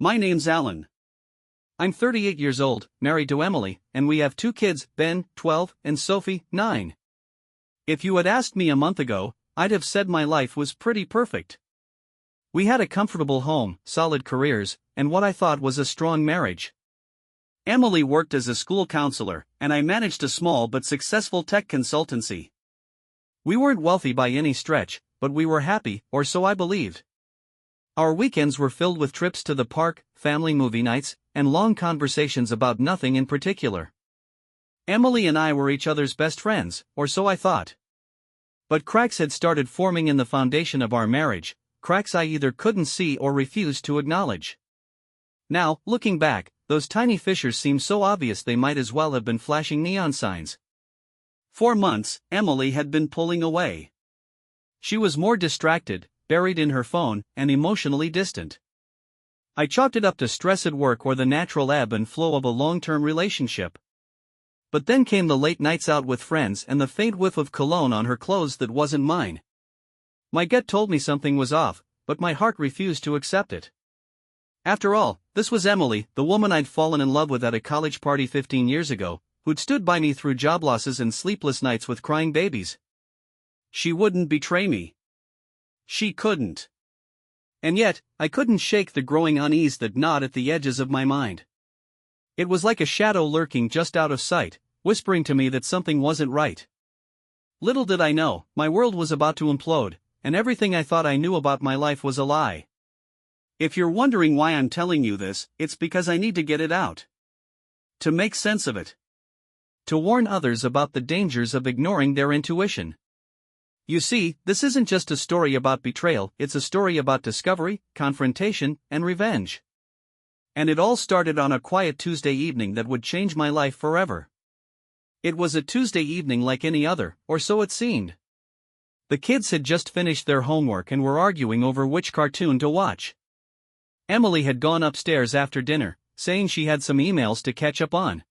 My name's Alan. I'm 38 years old, married to Emily, and we have two kids, Ben, 12, and Sophie, 9. If you had asked me a month ago, I'd have said my life was pretty perfect. We had a comfortable home, solid careers, and what I thought was a strong marriage. Emily worked as a school counselor, and I managed a small but successful tech consultancy. We weren't wealthy by any stretch, but we were happy, or so I believed. Our weekends were filled with trips to the park, family movie nights, and long conversations about nothing in particular. Emily and I were each other's best friends, or so I thought. But cracks had started forming in the foundation of our marriage, cracks I either couldn't see or refused to acknowledge. Now, looking back, those tiny fissures seem so obvious they might as well have been flashing neon signs. For months, Emily had been pulling away. She was more distracted, buried in her phone, and emotionally distant. I chalked it up to stress at work or the natural ebb and flow of a long-term relationship. But then came the late nights out with friends and the faint whiff of cologne on her clothes that wasn't mine. My gut told me something was off, but my heart refused to accept it. After all, this was Emily, the woman I'd fallen in love with at a college party 15 years ago, who'd stood by me through job losses and sleepless nights with crying babies. She wouldn't betray me. She couldn't. And yet, I couldn't shake the growing unease that gnawed at the edges of my mind. It was like a shadow lurking just out of sight, whispering to me that something wasn't right. Little did I know, my world was about to implode, and everything I thought I knew about my life was a lie. If you're wondering why I'm telling you this, it's because I need to get it out. To make sense of it. To warn others about the dangers of ignoring their intuition. You see, this isn't just a story about betrayal, it's a story about discovery, confrontation, and revenge. And it all started on a quiet Tuesday evening that would change my life forever. It was a Tuesday evening like any other, or so it seemed. The kids had just finished their homework and were arguing over which cartoon to watch. Emily had gone upstairs after dinner, saying she had some emails to catch up on.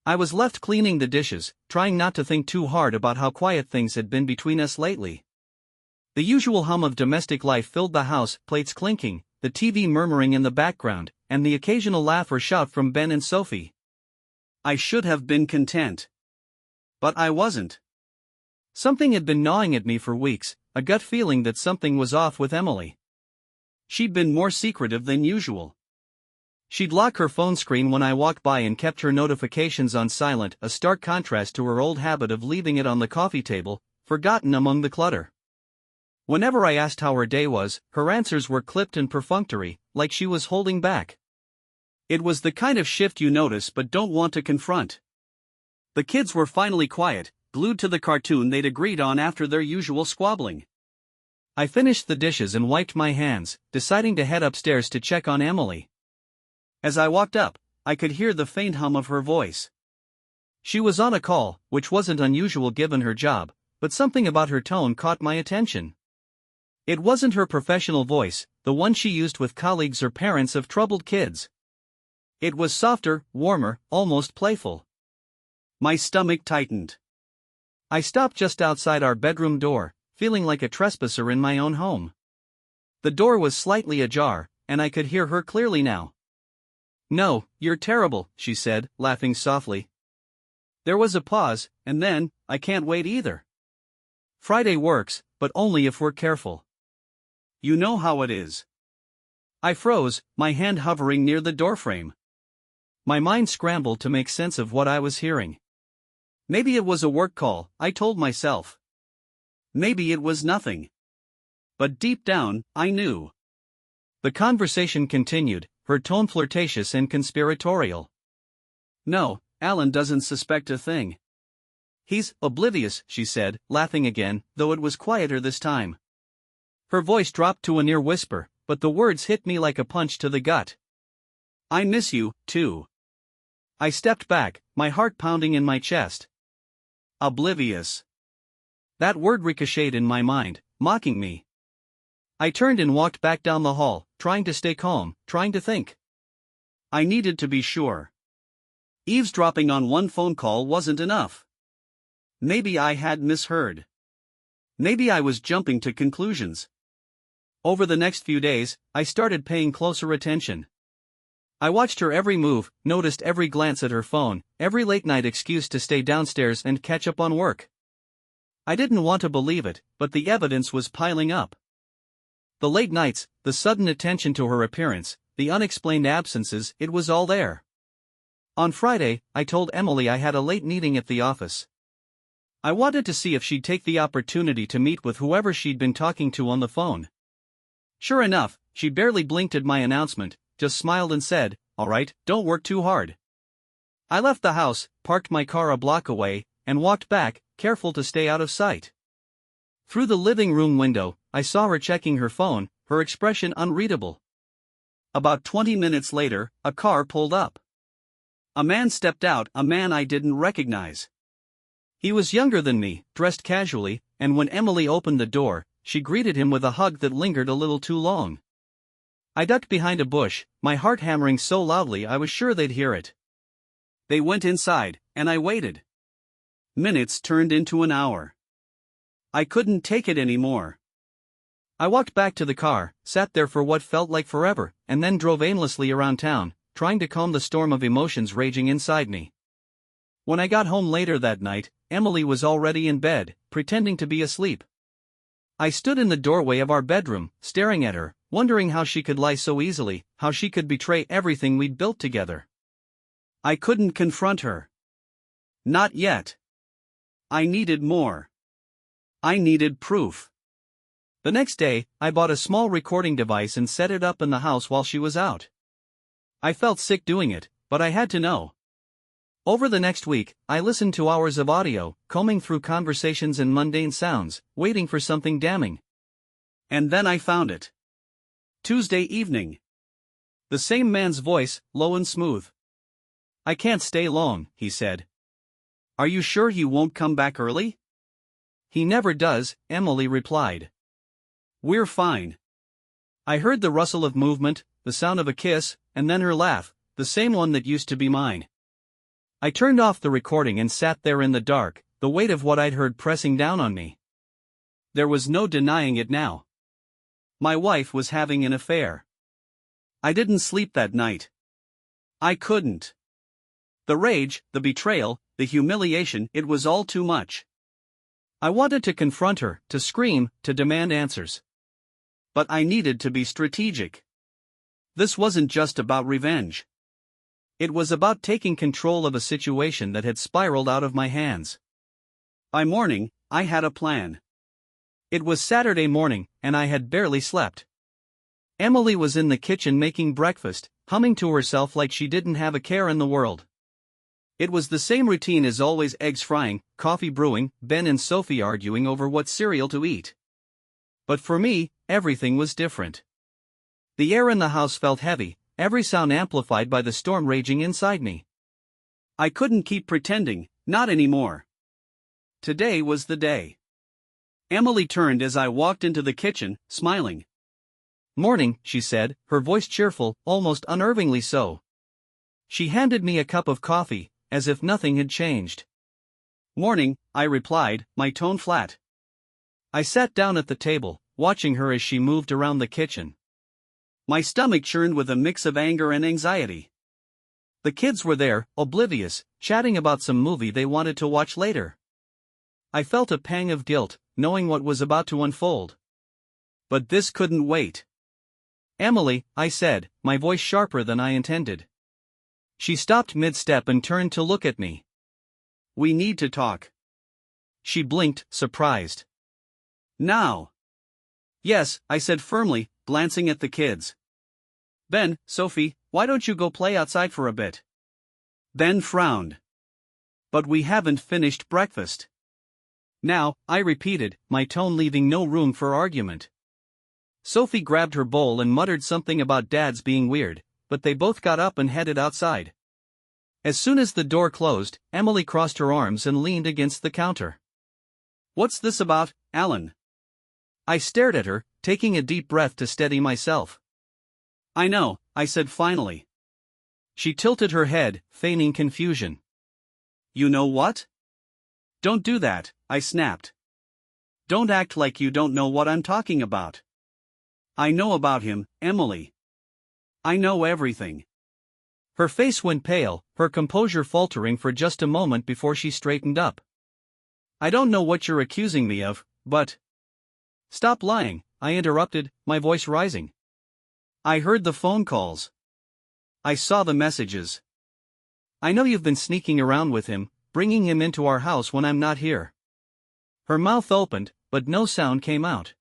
I was left cleaning the dishes, trying not to think too hard about how quiet things had been between us lately. The usual hum of domestic life filled the house, plates clinking, the TV murmuring in the background, and the occasional laugh or shout from Ben and Sophie. I should have been content. But I wasn't. Something had been gnawing at me for weeks, a gut feeling that something was off with Emily. She'd been more secretive than usual. She'd lock her phone screen when I walked by and kept her notifications on silent, a stark contrast to her old habit of leaving it on the coffee table, forgotten among the clutter. Whenever I asked how her day was, her answers were clipped and perfunctory, like she was holding back. It was the kind of shift you notice but don't want to confront. The kids were finally quiet, glued to the cartoon they'd agreed on after their usual squabbling. I finished the dishes and wiped my hands, deciding to head upstairs to check on Emily. As I walked up, I could hear the faint hum of her voice. She was on a call, which wasn't unusual given her job, but something about her tone caught my attention. It wasn't her professional voice, the one she used with colleagues or parents of troubled kids. It was softer, warmer, almost playful. My stomach tightened. I stopped just outside our bedroom door, feeling like a trespasser in my own home. The door was slightly ajar, and I could hear her clearly now. "No, you're terrible," she said, laughing softly. There was a pause, and then, "I can't wait either. Friday works, but only if we're careful. You know how it is." I froze, my hand hovering near the doorframe. My mind scrambled to make sense of what I was hearing. Maybe it was a work call, I told myself. Maybe it was nothing. But deep down, I knew. The conversation continued, her tone flirtatious and conspiratorial. "No, Alan doesn't suspect a thing. He's oblivious," she said, laughing again, though it was quieter this time. Her voice dropped to a near whisper, but the words hit me like a punch to the gut. "I miss you, too." I stepped back, my heart pounding in my chest. Oblivious. That word ricocheted in my mind, mocking me. I turned and walked back down the hall, trying to stay calm, trying to think. I needed to be sure. Eavesdropping on one phone call wasn't enough. Maybe I had misheard. Maybe I was jumping to conclusions. Over the next few days, I started paying closer attention. I watched her every move, noticed every glance at her phone, every late-night excuse to stay downstairs and catch up on work. I didn't want to believe it, but the evidence was piling up. The late nights, the sudden attention to her appearance, the unexplained absences, it was all there. On Friday, I told Emily I had a late meeting at the office. I wanted to see if she'd take the opportunity to meet with whoever she'd been talking to on the phone. Sure enough, she barely blinked at my announcement, just smiled and said, "All right, don't work too hard." I left the house, parked my car a block away, and walked back, careful to stay out of sight. Through the living room window, I saw her checking her phone, her expression unreadable. About 20 minutes later, a car pulled up. A man stepped out, a man I didn't recognize. He was younger than me, dressed casually, and when Emily opened the door, she greeted him with a hug that lingered a little too long. I ducked behind a bush, my heart hammering so loudly I was sure they'd hear it. They went inside, and I waited. Minutes turned into an hour. I couldn't take it anymore. I walked back to the car, sat there for what felt like forever, and then drove aimlessly around town, trying to calm the storm of emotions raging inside me. When I got home later that night, Emily was already in bed, pretending to be asleep. I stood in the doorway of our bedroom, staring at her, wondering how she could lie so easily, how she could betray everything we'd built together. I couldn't confront her. Not yet. I needed more. I needed proof. The next day, I bought a small recording device and set it up in the house while she was out. I felt sick doing it, but I had to know. Over the next week, I listened to hours of audio, combing through conversations and mundane sounds, waiting for something damning. And then I found it. Tuesday evening. The same man's voice, low and smooth. "I can't stay long," he said. "Are you sure he won't come back early?" "He never does," Emily replied. "We're fine." I heard the rustle of movement, the sound of a kiss, and then her laugh, the same one that used to be mine. I turned off the recording and sat there in the dark, the weight of what I'd heard pressing down on me. There was no denying it now. My wife was having an affair. I didn't sleep that night. I couldn't. The rage, the betrayal, the humiliation, it was all too much. I wanted to confront her, to scream, to demand answers. But I needed to be strategic. This wasn't just about revenge. It was about taking control of a situation that had spiraled out of my hands. By morning, I had a plan. It was Saturday morning, and I had barely slept. Emily was in the kitchen making breakfast, humming to herself like she didn't have a care in the world. It was the same routine as always: eggs frying, coffee brewing, Ben and Sophie arguing over what cereal to eat. But for me, everything was different. The air in the house felt heavy, every sound amplified by the storm raging inside me. I couldn't keep pretending, not anymore. Today was the day. Emily turned as I walked into the kitchen, smiling. "Morning," she said, her voice cheerful, almost unnervingly so. She handed me a cup of coffee, as if nothing had changed. "Morning," I replied, my tone flat. I sat down at the table, watching her as she moved around the kitchen. My stomach churned with a mix of anger and anxiety. The kids were there, oblivious, chatting about some movie they wanted to watch later. I felt a pang of guilt, knowing what was about to unfold. But this couldn't wait. "Emily," I said, my voice sharper than I intended. She stopped mid-step and turned to look at me. "We need to talk." She blinked, surprised. "Now?" "Yes," I said firmly, glancing at the kids. "Ben, Sophie, why don't you go play outside for a bit?" Ben frowned. "But we haven't finished breakfast." "Now," I repeated, my tone leaving no room for argument. Sophie grabbed her bowl and muttered something about Dad's being weird, but they both got up and headed outside. As soon as the door closed, Emily crossed her arms and leaned against the counter. "What's this about, Alan?" I stared at her, taking a deep breath to steady myself. "I know," I said finally. She tilted her head, feigning confusion. "You know what?" "Don't do that," I snapped. "Don't act like you don't know what I'm talking about." "I know about him, Emily. I know everything." Her face went pale, her composure faltering for just a moment before she straightened up. I don't know what you're accusing me of, but... Stop lying, I interrupted, my voice rising. I heard the phone calls. I saw the messages. I know you've been sneaking around with him, bringing him into our house when I'm not here. Her mouth opened, but no sound came out.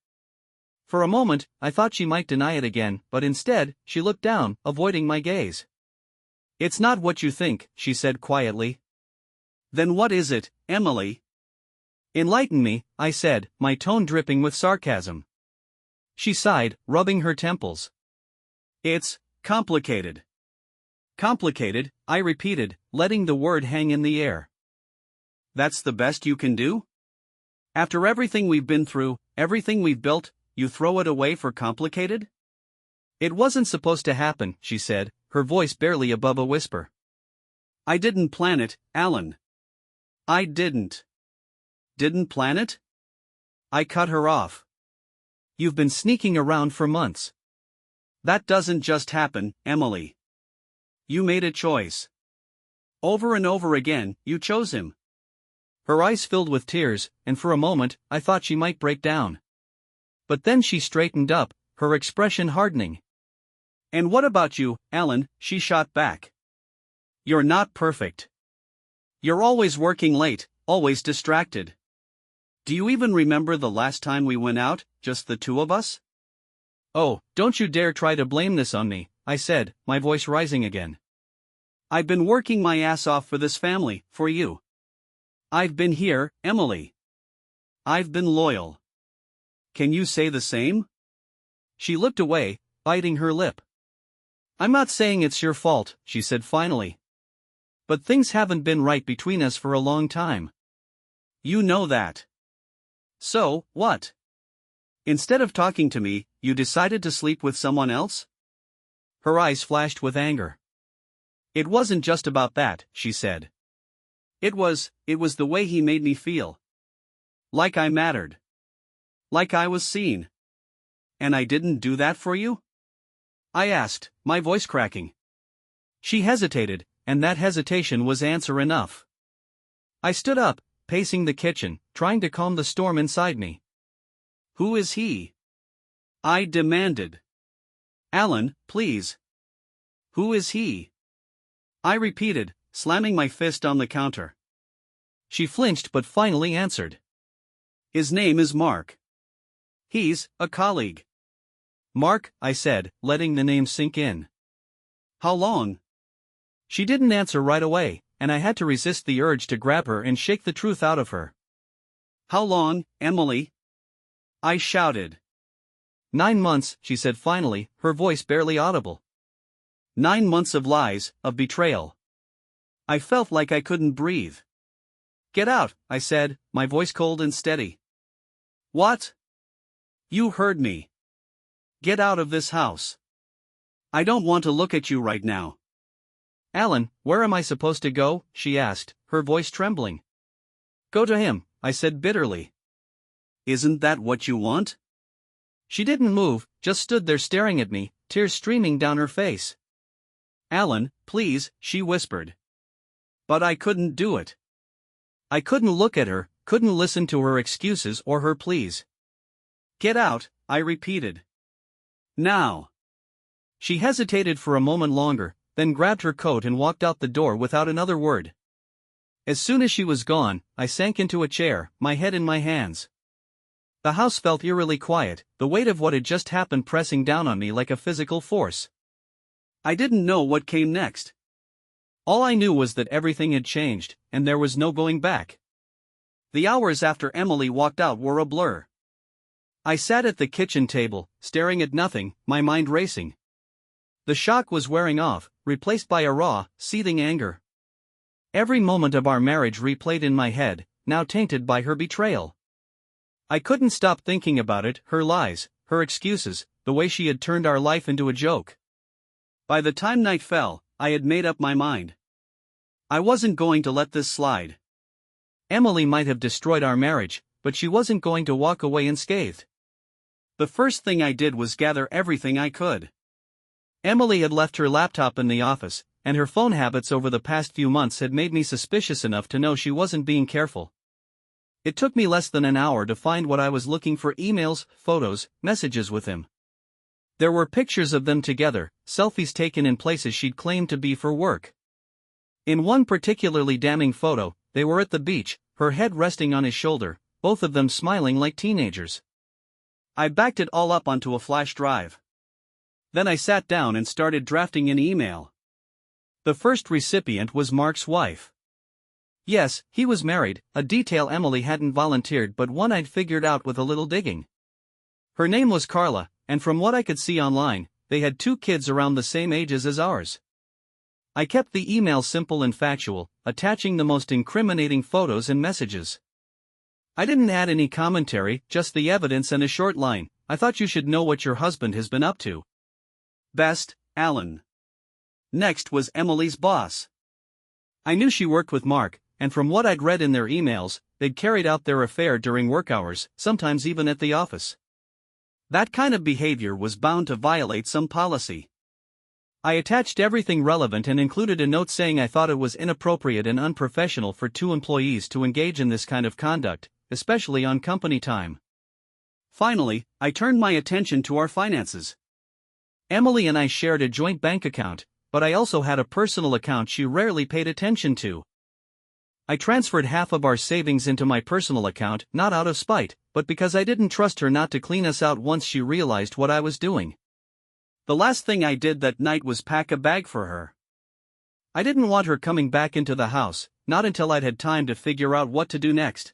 For a moment, I thought she might deny it again, but instead, she looked down, avoiding my gaze. It's not what you think, she said quietly. Then what is it, Emily? Enlighten me, I said, my tone dripping with sarcasm. She sighed, rubbing her temples. It's complicated. Complicated, I repeated, letting the word hang in the air. That's the best you can do? After everything we've been through, everything we've built, you throw it away for complicated? It wasn't supposed to happen, she said, her voice barely above a whisper. I didn't plan it, Alan. I didn't. Didn't plan it? I cut her off. You've been sneaking around for months. That doesn't just happen, Emily. You made a choice. Over and over again, you chose him. Her eyes filled with tears, and for a moment, I thought she might break down. But then she straightened up, her expression hardening. And what about you, Alan? She shot back. You're not perfect. You're always working late, always distracted. Do you even remember the last time we went out, just the two of us? Oh, don't you dare try to blame this on me, I said, my voice rising again. I've been working my ass off for this family, for you. I've been here, Emily. I've been loyal. Can you say the same? She looked away, biting her lip. I'm not saying it's your fault, she said finally. But things haven't been right between us for a long time. You know that. So, what? Instead of talking to me, you decided to sleep with someone else? Her eyes flashed with anger. It wasn't just about that, she said. It was the way he made me feel. Like I mattered. Like I was seen. And I didn't do that for you? I asked, my voice cracking. She hesitated, and that hesitation was answer enough. I stood up, pacing the kitchen, trying to calm the storm inside me. Who is he? I demanded. Alan, please. Who is he? I repeated, slamming my fist on the counter. She flinched but finally answered. His name is Mark. He's a colleague. Mark, I said, letting the name sink in. How long? She didn't answer right away, and I had to resist the urge to grab her and shake the truth out of her. How long, Emily? I shouted. 9 months, she said finally, her voice barely audible. 9 months of lies, of betrayal. I felt like I couldn't breathe. Get out, I said, my voice cold and steady. What? You heard me. Get out of this house. I don't want to look at you right now. Alan, where am I supposed to go? She asked, her voice trembling. Go to him, I said bitterly. Isn't that what you want? She didn't move, just stood there staring at me, tears streaming down her face. Alan, please, she whispered. But I couldn't do it. I couldn't look at her, couldn't listen to her excuses or her pleas. Get out, I repeated. Now. She hesitated for a moment longer, then grabbed her coat and walked out the door without another word. As soon as she was gone, I sank into a chair, my head in my hands. The house felt eerily quiet, the weight of what had just happened pressing down on me like a physical force. I didn't know what came next. All I knew was that everything had changed, and there was no going back. The hours after Emily walked out were a blur. I sat at the kitchen table, staring at nothing, my mind racing. The shock was wearing off, replaced by a raw, seething anger. Every moment of our marriage replayed in my head, now tainted by her betrayal. I couldn't stop thinking about it, her lies, her excuses, the way she had turned our life into a joke. By the time night fell, I had made up my mind. I wasn't going to let this slide. Emily might have destroyed our marriage, but she wasn't going to walk away unscathed. The first thing I did was gather everything I could. Emily had left her laptop in the office, and her phone habits over the past few months had made me suspicious enough to know she wasn't being careful. It took me less than an hour to find what I was looking for: emails, photos, messages with him. There were pictures of them together, selfies taken in places she'd claimed to be for work. In one particularly damning photo, they were at the beach, her head resting on his shoulder, both of them smiling like teenagers. I backed it all up onto a flash drive. Then I sat down and started drafting an email. The first recipient was Mark's wife. Yes, he was married, a detail Emily hadn't volunteered but one I'd figured out with a little digging. Her name was Carla, and from what I could see online, they had 2 kids around the same ages as ours. I kept the email simple and factual, attaching the most incriminating photos and messages. I didn't add any commentary, just the evidence and a short line: "I thought you should know what your husband has been up to. Best, Alan." Next was Emily's boss. I knew she worked with Mark, and from what I'd read in their emails, they'd carried out their affair during work hours, sometimes even at the office. That kind of behavior was bound to violate some policy. I attached everything relevant and included a note saying I thought it was inappropriate and unprofessional for 2 employees to engage in this kind of conduct, especially on company time. Finally, I turned my attention to our finances. Emily and I shared a joint bank account, but I also had a personal account she rarely paid attention to. I transferred half of our savings into my personal account, not out of spite, but because I didn't trust her not to clean us out once she realized what I was doing. The last thing I did that night was pack a bag for her. I didn't want her coming back into the house, not until I'd had time to figure out what to do next.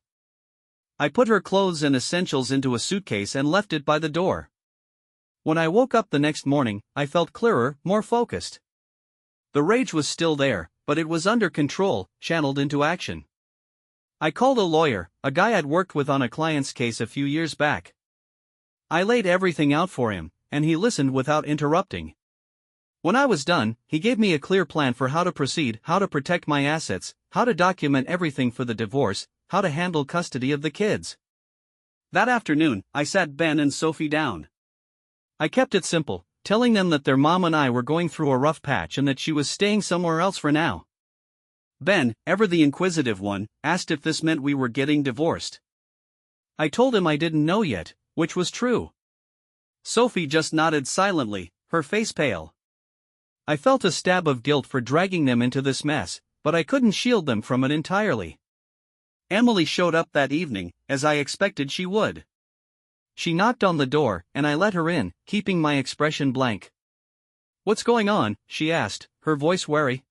I put her clothes and essentials into a suitcase and left it by the door. When I woke up the next morning, I felt clearer, more focused. The rage was still there, but it was under control, channeled into action. I called a lawyer, a guy I'd worked with on a client's case a few years back. I laid everything out for him, and he listened without interrupting. When I was done, he gave me a clear plan for how to proceed: how to protect my assets, how to document everything for the divorce, how to handle custody of the kids. That afternoon, I sat Ben and Sophie down. I kept it simple, telling them that their mom and I were going through a rough patch and that she was staying somewhere else for now. Ben, ever the inquisitive one, asked if this meant we were getting divorced. I told him I didn't know yet, which was true. Sophie just nodded silently, her face pale. I felt a stab of guilt for dragging them into this mess, but I couldn't shield them from it entirely. Emily showed up that evening, as I expected she would. She knocked on the door, and I let her in, keeping my expression blank. "What's going on?" she asked, her voice wary.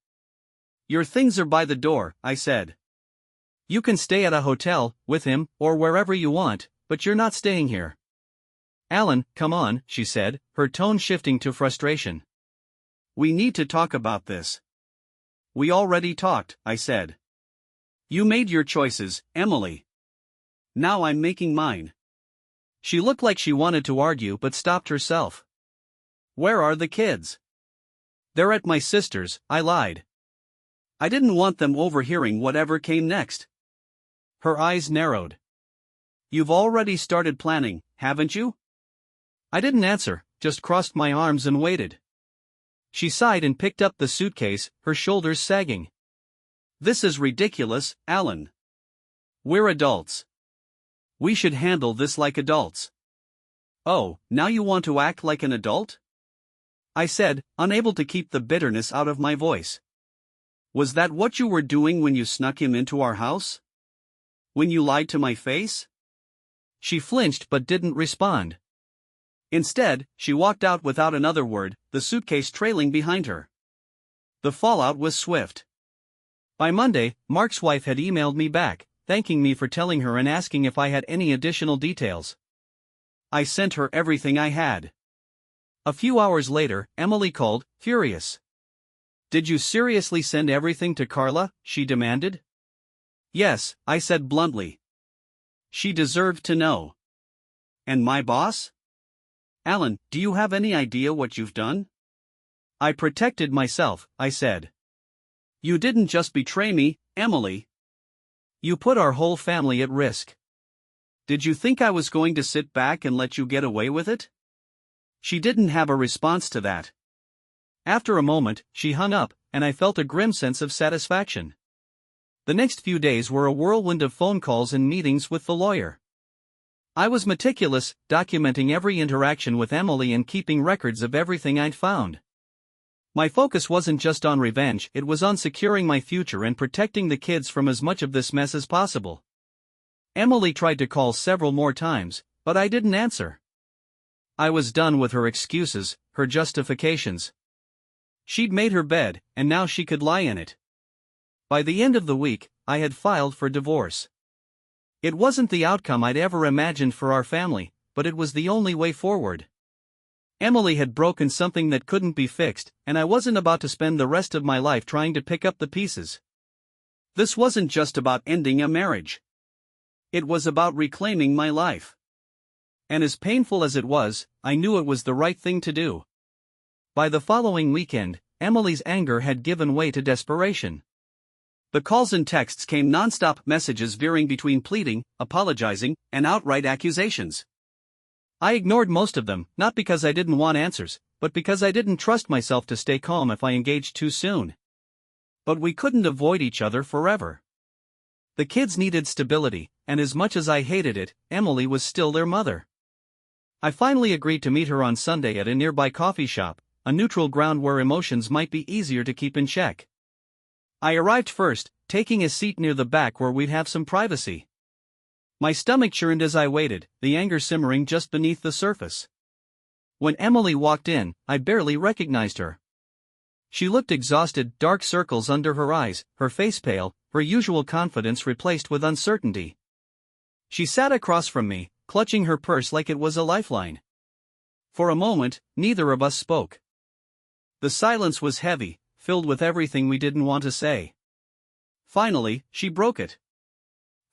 "Your things are by the door," I said. "You can stay at a hotel, with him, or wherever you want, but you're not staying here." "Alan, come on," she said, her tone shifting to frustration. "We need to talk about this." "We already talked," I said. "You made your choices, Emily. Now I'm making mine." She looked like she wanted to argue but stopped herself. "Where are the kids?" "They're at my sister's," I lied. I didn't want them overhearing whatever came next. Her eyes narrowed. "You've already started planning, haven't you?" I didn't answer, just crossed my arms and waited. She sighed and picked up the suitcase, her shoulders sagging. "This is ridiculous, Alan. We're adults. We should handle this like adults." "Oh, now you want to act like an adult?" I said, unable to keep the bitterness out of my voice. "Was that what you were doing when you snuck him into our house? When you lied to my face?" She flinched but didn't respond. Instead, she walked out without another word, the suitcase trailing behind her. The fallout was swift. By Monday, Mark's wife had emailed me back, thanking me for telling her and asking if I had any additional details. I sent her everything I had. A few hours later, Emily called, furious. "Did you seriously send everything to Carla?" she demanded. "Yes," I said bluntly. She deserved to know. "And my boss? Alan, do you have any idea what you've done?" "I protected myself," I said. "You didn't just betray me, Emily. You put our whole family at risk. Did you think I was going to sit back and let you get away with it?" She didn't have a response to that. After a moment, she hung up, and I felt a grim sense of satisfaction. The next few days were a whirlwind of phone calls and meetings with the lawyer. I was meticulous, documenting every interaction with Emily and keeping records of everything I'd found. My focus wasn't just on revenge, it was on securing my future and protecting the kids from as much of this mess as possible. Emily tried to call several more times, but I didn't answer. I was done with her excuses, her justifications. She'd made her bed, and now she could lie in it. By the end of the week, I had filed for divorce. It wasn't the outcome I'd ever imagined for our family, but it was the only way forward. Emily had broken something that couldn't be fixed, and I wasn't about to spend the rest of my life trying to pick up the pieces. This wasn't just about ending a marriage. It was about reclaiming my life. And as painful as it was, I knew it was the right thing to do. By the following weekend, Emily's anger had given way to desperation. The calls and texts came non-stop, messages veering between pleading, apologizing, and outright accusations. I ignored most of them, not because I didn't want answers, but because I didn't trust myself to stay calm if I engaged too soon. But we couldn't avoid each other forever. The kids needed stability, and as much as I hated it, Emily was still their mother. I finally agreed to meet her on Sunday at a nearby coffee shop, a neutral ground where emotions might be easier to keep in check. I arrived first, taking a seat near the back where we'd have some privacy. My stomach churned as I waited, the anger simmering just beneath the surface. When Emily walked in, I barely recognized her. She looked exhausted, dark circles under her eyes, her face pale, her usual confidence replaced with uncertainty. She sat across from me, clutching her purse like it was a lifeline. For a moment, neither of us spoke. The silence was heavy, filled with everything we didn't want to say. Finally, she broke it.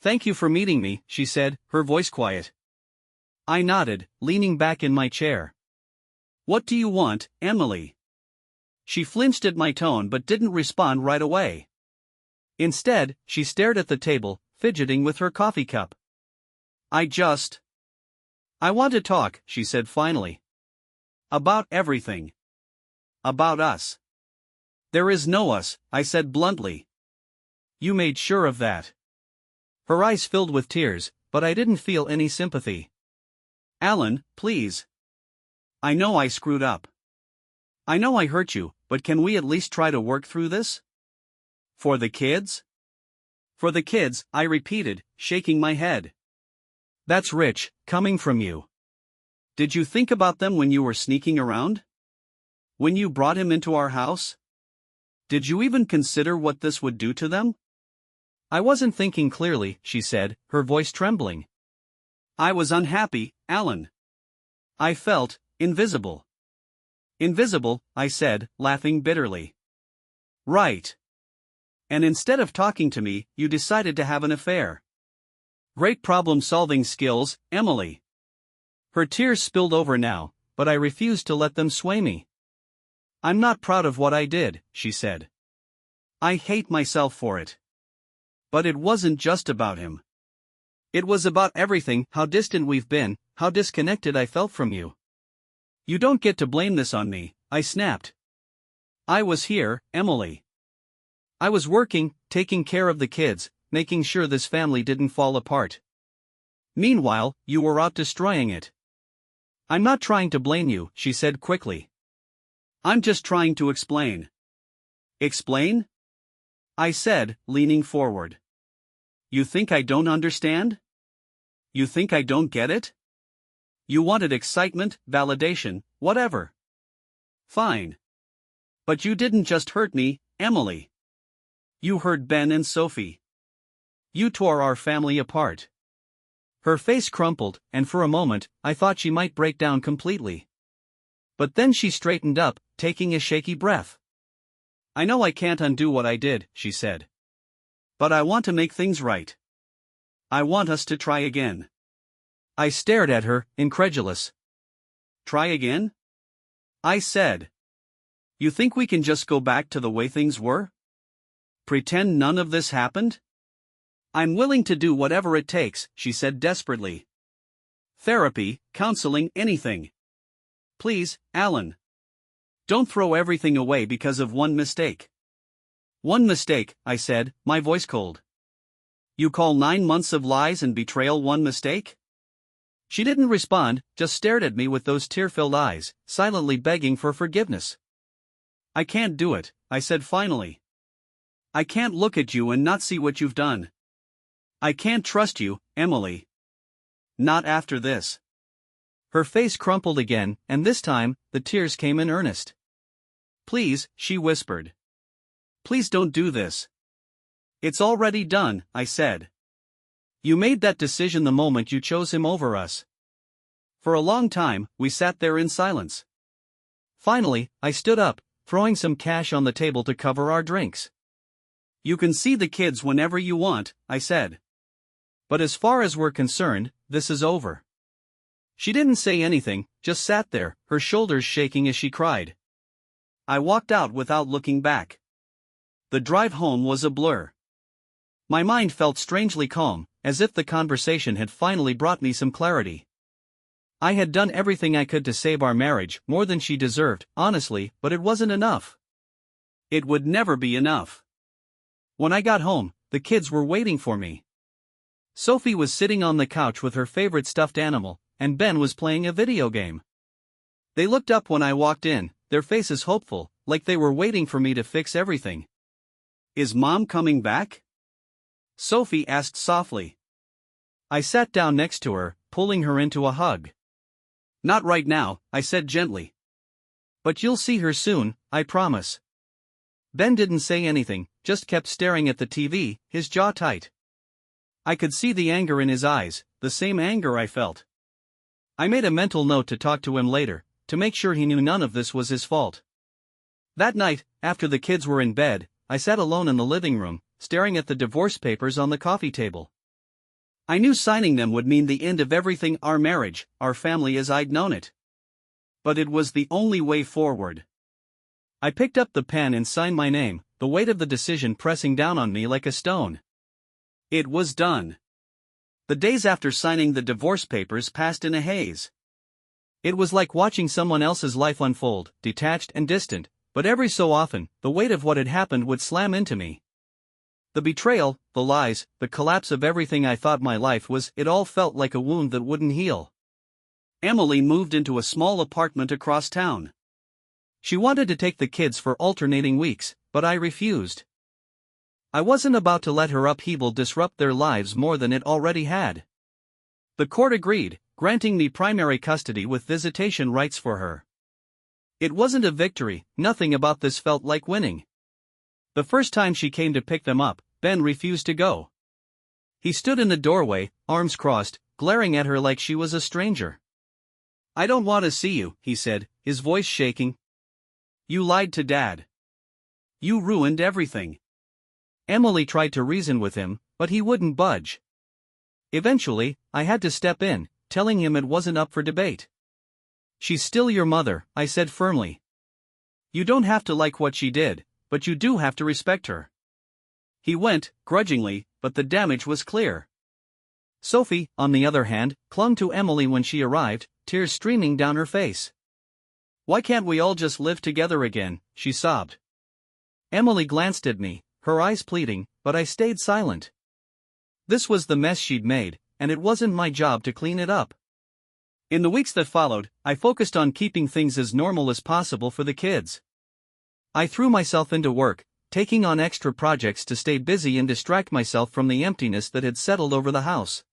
"Thank you for meeting me," she said, her voice quiet. I nodded, leaning back in my chair. "What do you want, Emily?" She flinched at my tone but didn't respond right away. Instead, she stared at the table, fidgeting with her coffee cup. I want to talk," she said finally. "About everything. About us." "There is no us," I said bluntly. "You made sure of that." Her eyes filled with tears, but I didn't feel any sympathy. "Alan, please. I know I screwed up. I know I hurt you, but can we at least try to work through this? For the kids?" "For the kids," I repeated, shaking my head. "That's rich, coming from you. Did you think about them when you were sneaking around? When you brought him into our house? Did you even consider what this would do to them?" "I wasn't thinking clearly," she said, her voice trembling. "I was unhappy, Alan. I felt invisible." "Invisible," I said, laughing bitterly. "Right. And instead of talking to me, you decided to have an affair. Great problem-solving skills, Emily." Her tears spilled over now, but I refused to let them sway me. "I'm not proud of what I did," she said. "I hate myself for it. But it wasn't just about him. It was about everything, how distant we've been, how disconnected I felt from you." "You don't get to blame this on me," I snapped. "I was here, Emily. I was working, taking care of the kids, making sure this family didn't fall apart. Meanwhile, you were out destroying it." "I'm not trying to blame you," she said quickly. "I'm just trying to explain." "Explain?" I said, leaning forward. "You think I don't understand? You think I don't get it? You wanted excitement, validation, whatever. Fine. But you didn't just hurt me, Emily. You hurt Ben and Sophie. You tore our family apart." Her face crumpled, and for a moment, I thought she might break down completely. But then she straightened up, taking a shaky breath. "I know I can't undo what I did," she said. "But I want to make things right. I want us to try again." I stared at her, incredulous. "Try again?" I said. "You think we can just go back to the way things were? Pretend none of this happened?" "I'm willing to do whatever it takes," she said desperately. "Therapy, counseling, anything. Please, Alan. Don't throw everything away because of one mistake. One mistake, I said, my voice cold. You call 9 months of lies and betrayal one mistake? She didn't respond, just stared at me with those tear-filled eyes, silently begging for forgiveness. I can't do it, I said finally. I can't look at you and not see what you've done. I can't trust you, Emily. Not after this. Her face crumpled again, and this time, the tears came in earnest. Please, she whispered. Please don't do this. It's already done, I said. You made that decision the moment you chose him over us. For a long time, we sat there in silence. Finally, I stood up, throwing some cash on the table to cover our drinks. You can see the kids whenever you want, I said. But as far as we're concerned, this is over. She didn't say anything, just sat there, her shoulders shaking as she cried. I walked out without looking back. The drive home was a blur. My mind felt strangely calm, as if the conversation had finally brought me some clarity. I had done everything I could to save our marriage, more than she deserved, honestly, but it wasn't enough. It would never be enough. When I got home, the kids were waiting for me. Sophie was sitting on the couch with her favorite stuffed animal, and Ben was playing a video game. They looked up when I walked in, their faces hopeful, like they were waiting for me to fix everything. Is Mom coming back? Sophie asked softly. I sat down next to her, pulling her into a hug. Not right now, I said gently. But you'll see her soon, I promise. Ben didn't say anything, just kept staring at the TV, his jaw tight. I could see the anger in his eyes, the same anger I felt. I made a mental note to talk to him later, to make sure he knew none of this was his fault. That night, after the kids were in bed, I sat alone in the living room, staring at the divorce papers on the coffee table. I knew signing them would mean the end of everything, our marriage, our family as I'd known it. But it was the only way forward. I picked up the pen and signed my name, the weight of the decision pressing down on me like a stone. It was done. The days after signing the divorce papers passed in a haze. It was like watching someone else's life unfold, detached and distant, but every so often, the weight of what had happened would slam into me. The betrayal, the lies, the collapse of everything I thought my life was, it all felt like a wound that wouldn't heal. Emily moved into a small apartment across town. She wanted to take the kids for alternating weeks, but I refused. I wasn't about to let her upheaval disrupt their lives more than it already had. The court agreed, granting me primary custody with visitation rights for her. It wasn't a victory, nothing about this felt like winning. The first time she came to pick them up, Ben refused to go. He stood in the doorway, arms crossed, glaring at her like she was a stranger. I don't want to see you, he said, his voice shaking. You lied to Dad. You ruined everything. Emily tried to reason with him, but he wouldn't budge. Eventually, I had to step in, telling him it wasn't up for debate. She's still your mother, I said firmly. You don't have to like what she did, but you do have to respect her. He went, grudgingly, but the damage was clear. Sophie, on the other hand, clung to Emily when she arrived, tears streaming down her face. Why can't we all just live together again, she sobbed. Emily glanced at me, her eyes pleading, but I stayed silent. This was the mess she'd made, and it wasn't my job to clean it up. In the weeks that followed, I focused on keeping things as normal as possible for the kids. I threw myself into work, taking on extra projects to stay busy and distract myself from the emptiness that had settled over the house.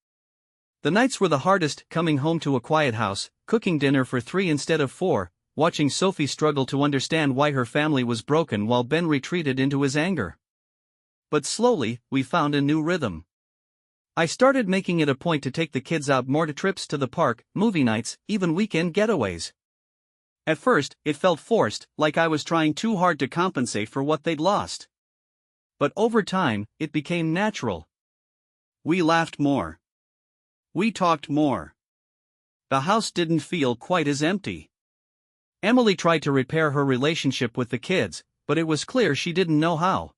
The nights were the hardest, coming home to a quiet house, cooking dinner for 3 instead of 4, watching Sophie struggle to understand why her family was broken while Ben retreated into his anger. But slowly, we found a new rhythm. I started making it a point to take the kids out more, to trips to the park, movie nights, even weekend getaways. At first, it felt forced, like I was trying too hard to compensate for what they'd lost. But over time, it became natural. We laughed more. We talked more. The house didn't feel quite as empty. Emily tried to repair her relationship with the kids, but it was clear she didn't know how.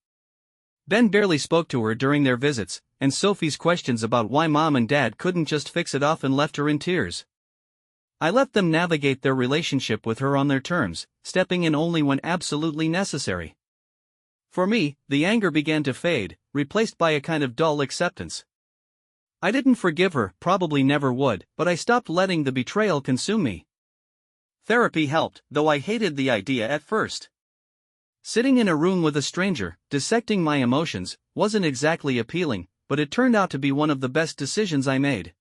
Ben barely spoke to her during their visits, and Sophie's questions about why Mom and Dad couldn't just fix it off and left her in tears. I let them navigate their relationship with her on their terms, stepping in only when absolutely necessary. For me, the anger began to fade, replaced by a kind of dull acceptance. I didn't forgive her, probably never would, but I stopped letting the betrayal consume me. Therapy helped, though I hated the idea at first. Sitting in a room with a stranger, dissecting my emotions, wasn't exactly appealing, but it turned out to be one of the best decisions I made.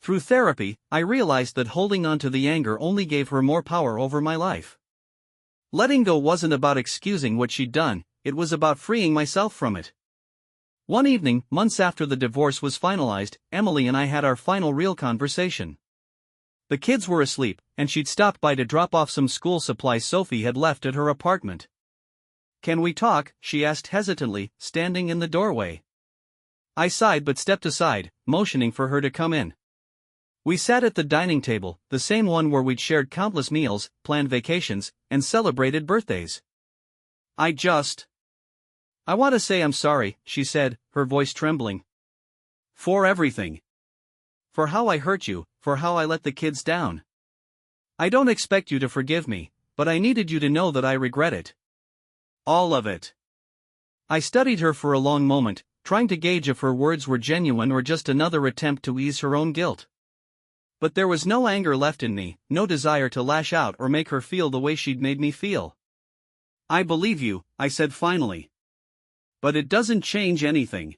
Through therapy, I realized that holding on to the anger only gave her more power over my life. Letting go wasn't about excusing what she'd done, it was about freeing myself from it. One evening, months after the divorce was finalized, Emily and I had our final real conversation. The kids were asleep, and she'd stopped by to drop off some school supplies Sophie had left at her apartment. "Can we talk?" she asked hesitantly, standing in the doorway. I sighed but stepped aside, motioning for her to come in. We sat at the dining table, the same one where we'd shared countless meals, planned vacations, and celebrated birthdays. I want to say I'm sorry," she said, her voice trembling. "For everything. For how I hurt you, for how I let the kids down. I don't expect you to forgive me, but I needed you to know that I regret it. All of it." I studied her for a long moment, trying to gauge if her words were genuine or just another attempt to ease her own guilt. But there was no anger left in me, no desire to lash out or make her feel the way she'd made me feel. "I believe you," I said finally. "But it doesn't change anything."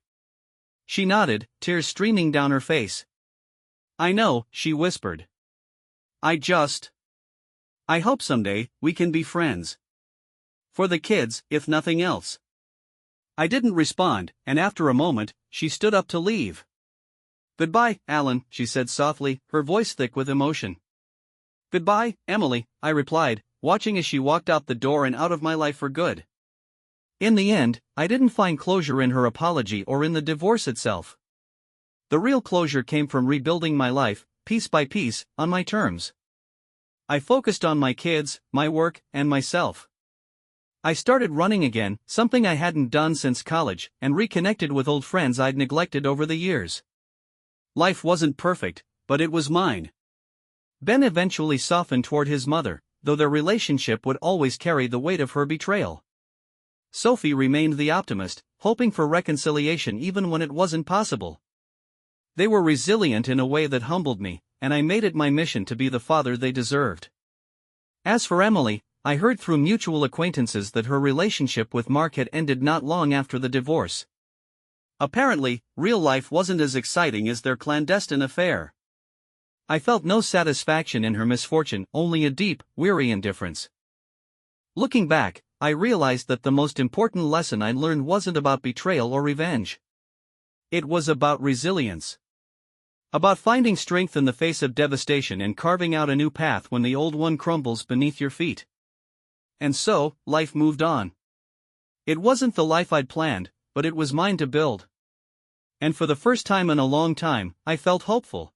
She nodded, tears streaming down her face. "I know," she whispered. I hope someday we can be friends. For the kids, if nothing else." I didn't respond, and after a moment, she stood up to leave. "Goodbye, Alan," she said softly, her voice thick with emotion. "Goodbye, Emily," I replied, watching as she walked out the door and out of my life for good. In the end, I didn't find closure in her apology or in the divorce itself. The real closure came from rebuilding my life, piece by piece, on my terms. I focused on my kids, my work, and myself. I started running again, something I hadn't done since college, and reconnected with old friends I'd neglected over the years. Life wasn't perfect, but it was mine. Ben eventually softened toward his mother, though their relationship would always carry the weight of her betrayal. Sophie remained the optimist, hoping for reconciliation even when it wasn't possible. They were resilient in a way that humbled me, and I made it my mission to be the father they deserved. As for Emily, I heard through mutual acquaintances that her relationship with Mark had ended not long after the divorce. Apparently, real life wasn't as exciting as their clandestine affair. I felt no satisfaction in her misfortune, only a deep, weary indifference. Looking back, I realized that the most important lesson I learned wasn't about betrayal or revenge. It was about resilience. About finding strength in the face of devastation and carving out a new path when the old one crumbles beneath your feet. And so, life moved on. It wasn't the life I'd planned, but it was mine to build. And for the first time in a long time, I felt hopeful.